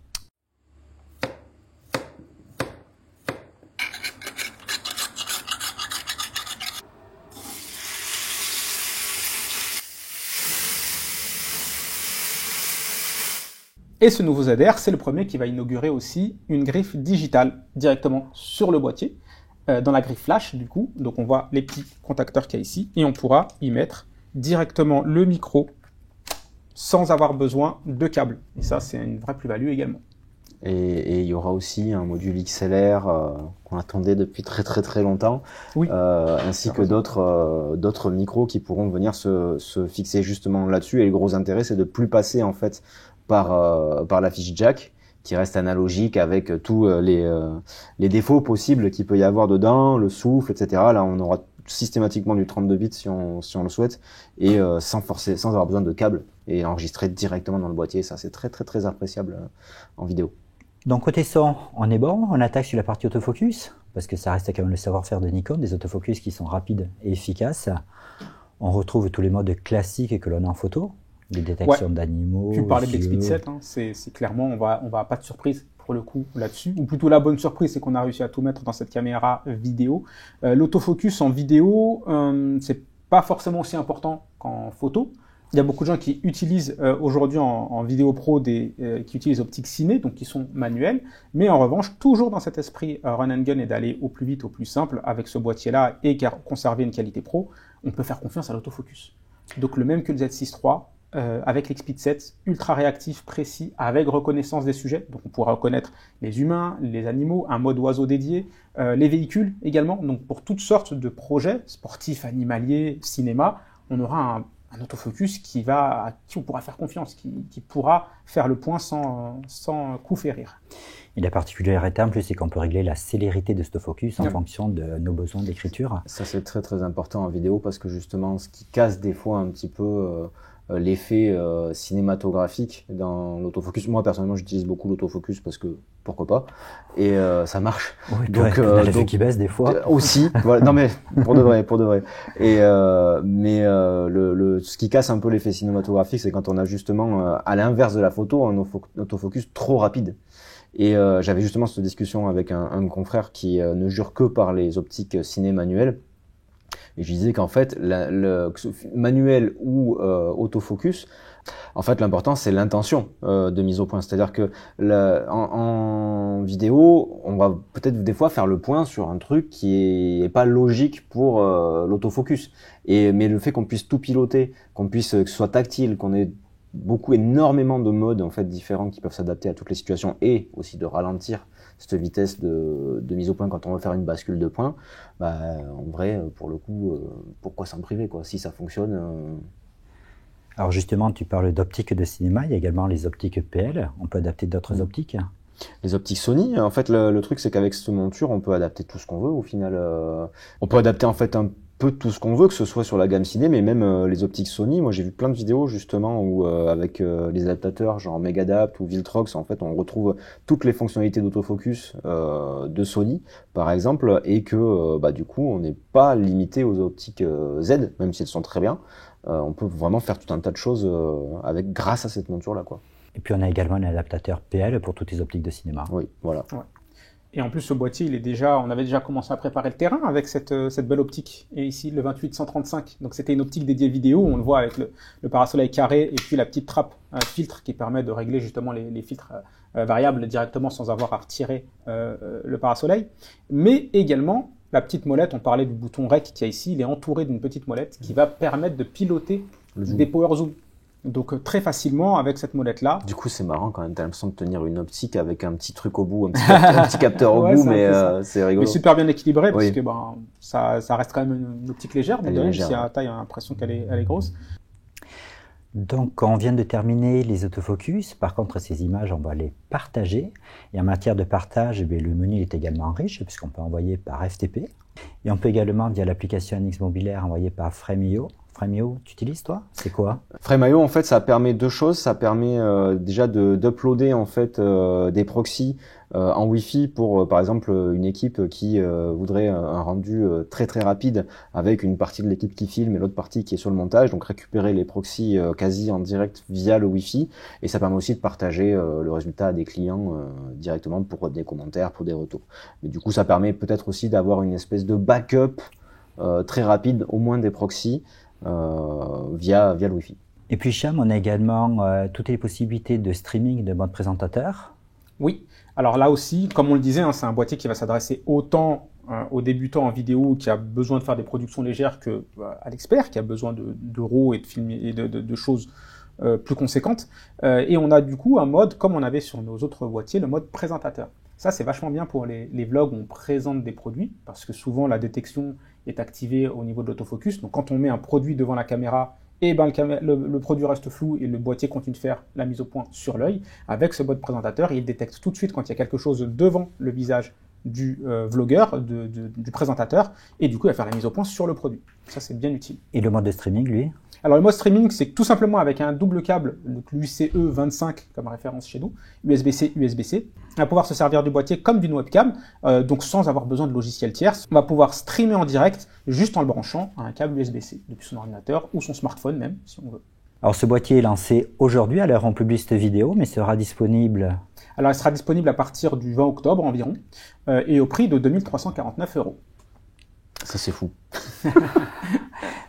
Et ce nouveau ZR, c'est le premier qui va inaugurer aussi une griffe digitale directement sur le boîtier. Dans la griffe flash du coup, donc on voit les petits contacteurs qu'il y a ici et on pourra y mettre directement le micro sans avoir besoin de câble. Et ça, c'est une vraie plus-value également. Et il y aura aussi un module XLR qu'on attendait depuis très longtemps, ainsi que d'autres micros qui pourront venir se fixer justement là-dessus. Et le gros intérêt, c'est de plus passer en fait par la fiche jack, qui reste analogique avec tous les défauts possibles qu'il peut y avoir dedans, le souffle, etc. Là, on aura systématiquement du 32 bits si on le souhaite, et sans avoir besoin de câble, et enregistrer directement dans le boîtier. Ça, c'est très très très appréciable en vidéo. Donc côté son, on est bon, on attaque sur la partie autofocus, parce que ça reste quand même le savoir-faire de Nikon, des autofocus qui sont rapides et efficaces. On retrouve tous les modes classiques que l'on a en photo, les détections d'animaux. Tu parlais de l'X-Pit 7, hein, c'est clairement, on va pas de surprise pour le coup là-dessus, ou plutôt la bonne surprise, c'est qu'on a réussi à tout mettre dans cette caméra vidéo. L'autofocus en vidéo, c'est pas forcément aussi important qu'en photo. Il y a beaucoup de gens qui utilisent aujourd'hui en vidéo pro qui utilisent optiques ciné, donc qui sont manuels, mais en revanche, toujours dans cet esprit run and gun et d'aller au plus vite, au plus simple, avec ce boîtier-là et conserver une qualité pro, on peut faire confiance à l'autofocus. Donc le même que le Z6 III, avec l'X-Pit 7, ultra réactif, précis, avec reconnaissance des sujets, donc on pourra reconnaître les humains, les animaux, un mode oiseau dédié, les véhicules également, donc pour toutes sortes de projets, sportifs, animaliers, cinéma, on aura un autofocus à qui on pourra faire confiance, qui pourra faire le point sans coup férir. Et la particularité en plus, c'est qu'on peut régler la célérité de cet autofocus en fonction de nos besoins d'écriture. Ça, c'est très très important en vidéo, parce que justement, ce qui casse des fois un petit peu l'effet cinématographique dans l'autofocus. Moi, personnellement, j'utilise beaucoup l'autofocus parce que, pourquoi pas, et ça marche. Oui, donc, on a la vue qui baisse des fois. Aussi, voilà. Non mais, pour de vrai. Et, ce qui casse un peu l'effet cinématographique, c'est quand on a justement, à l'inverse de la photo, un autofocus trop rapide. Et j'avais justement cette discussion avec un confrère qui ne jure que par les optiques ciné manuelles. Et je disais qu'en fait, manuel ou autofocus, en fait, l'important, c'est l'intention de mise au point. C'est-à-dire que en vidéo, on va peut-être des fois faire le point sur un truc qui est pas logique pour l'autofocus. Mais le fait qu'on puisse tout piloter, que ce soit tactile, qu'on ait énormément de modes en fait différents qui peuvent s'adapter à toutes les situations, et aussi de ralentir cette vitesse de mise au point quand on veut faire une bascule de point, en vrai, pour le coup, pourquoi s'en priver, quoi, si ça fonctionne. Alors justement, tu parles d'optique de cinéma, il y a également les optiques PL, on peut adapter d'autres optiques. Les optiques Sony, en fait, le truc, c'est qu'avec cette monture, on peut adapter tout ce qu'on veut, au final. On peut adapter en fait un peu tout ce qu'on veut, que ce soit sur la gamme ciné, mais même les optiques Sony. Moi, j'ai vu plein de vidéos justement où avec les adaptateurs genre Megadapt ou Viltrox, en fait, on retrouve toutes les fonctionnalités d'autofocus de Sony, par exemple, et que du coup, on n'est pas limité aux optiques Z, même si elles sont très bien. On peut vraiment faire tout un tas de choses grâce à cette monture-là, quoi. Et puis on a également un adaptateur PL pour toutes les optiques de cinéma. Oui, voilà. Ouais. Et en plus, ce boîtier, on avait déjà commencé à préparer le terrain avec cette belle optique. Et ici, le 28-135. Donc, c'était une optique dédiée vidéo. On le voit avec le parasoleil carré et puis la petite trappe filtre qui permet de régler justement les filtres variables directement sans avoir à retirer le parasoleil. Mais également, la petite molette, on parlait du bouton REC qu'il y a ici, il est entouré d'une petite molette qui va permettre de piloter des power zoom. Donc très facilement avec cette molette-là. Du coup, c'est marrant quand même, t'as l'impression de tenir une optique avec un petit truc au bout, un petit capteur au bout, mais c'est rigolo. Mais super bien équilibré, parce que ça reste quand même une optique légère, même si à la taille, on a l'impression qu'elle est grosse. Donc on vient de terminer les autofocus, par contre ces images on va les partager, et en matière de partage, le menu est également riche puisqu'on peut envoyer par FTP, et on peut également via l'application NX Mobilaire envoyer par Frame.io. Frame.io, tu utilises toi? C'est quoi? Frame.io, en fait, ça permet deux choses. Ça permet déjà d'uploader en fait des proxys en Wi-Fi pour, par exemple, une équipe qui voudrait un rendu très très rapide avec une partie de l'équipe qui filme et l'autre partie qui est sur le montage. Donc récupérer les proxys quasi en direct via le Wi-Fi, et ça permet aussi de partager le résultat à des clients directement pour des commentaires, pour des retours. Mais du coup, ça permet peut-être aussi d'avoir une espèce de backup très rapide, au moins des proxys. Via le Wi-Fi. Et puis Cham, on a également toutes les possibilités de streaming de mode présentateur. Oui, alors là aussi, comme on le disait, c'est un boîtier qui va s'adresser autant aux débutants en vidéo qui a besoin de faire des productions légères que à l'expert qui a besoin de RAW et de films et de choses plus conséquentes. Et on a du coup un mode, comme on avait sur nos autres boîtiers, le mode présentateur. Ça, c'est vachement bien pour les vlogs où on présente des produits, parce que souvent la détection est activée au niveau de l'autofocus. Donc quand on met un produit devant la caméra, le produit reste flou et le boîtier continue de faire la mise au point sur l'œil. Avec ce mode présentateur, il détecte tout de suite quand il y a quelque chose devant le visage du vlogueur, du présentateur, et du coup, il va faire la mise au point sur le produit. Ça, c'est bien utile. Et le mode de streaming, lui? Alors, le mode streaming, c'est que tout simplement avec un double câble, donc l'UCE 25 comme référence chez nous, USB-C, USB-C, on va pouvoir se servir du boîtier comme d'une webcam, donc sans avoir besoin de logiciel tierce. On va pouvoir streamer en direct juste en le branchant à un câble USB-C, depuis son ordinateur ou son smartphone même, si on veut. Alors, ce boîtier est lancé aujourd'hui, à l'heure où on publie cette vidéo, mais sera disponible... Alors, il sera disponible à partir du 20 octobre environ, et au prix de 2349 €. Ça, c'est fou.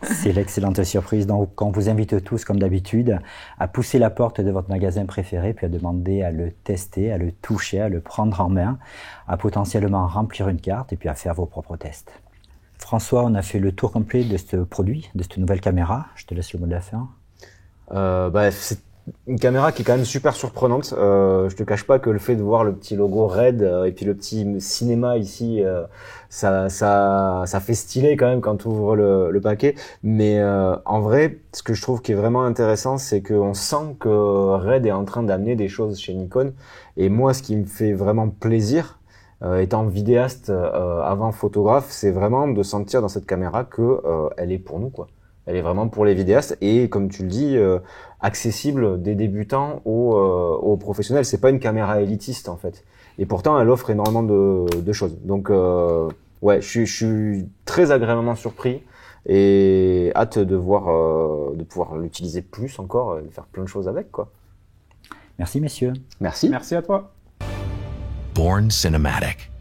C'est l'excellente surprise. Donc, on vous invite tous, comme d'habitude, à pousser la porte de votre magasin préféré, puis à demander à le tester, à le toucher, à le prendre en main, à potentiellement remplir une carte et puis à faire vos propres tests. François, on a fait le tour complet de ce produit, de cette nouvelle caméra. Je te laisse le mot de la fin. C'est une caméra qui est quand même super surprenante. Je te cache pas que le fait de voir le petit logo RED et puis le petit cinéma ici, ça fait stylé quand même quand tu ouvres le paquet. Mais en vrai, ce que je trouve qui est vraiment intéressant, c'est qu'on sent que RED est en train d'amener des choses chez Nikon. Et moi, ce qui me fait vraiment plaisir, étant vidéaste avant photographe, c'est vraiment de sentir dans cette caméra que elle est pour nous, quoi. Elle est vraiment pour les vidéastes et, comme tu le dis, accessible des débutants aux professionnels. C'est pas une caméra élitiste en fait. Et pourtant, elle offre énormément de choses. Donc, ouais, je suis très agréablement surpris et hâte de pouvoir l'utiliser plus encore, de faire plein de choses avec, quoi. Merci messieurs. Merci. Merci à toi. Born Cinematic.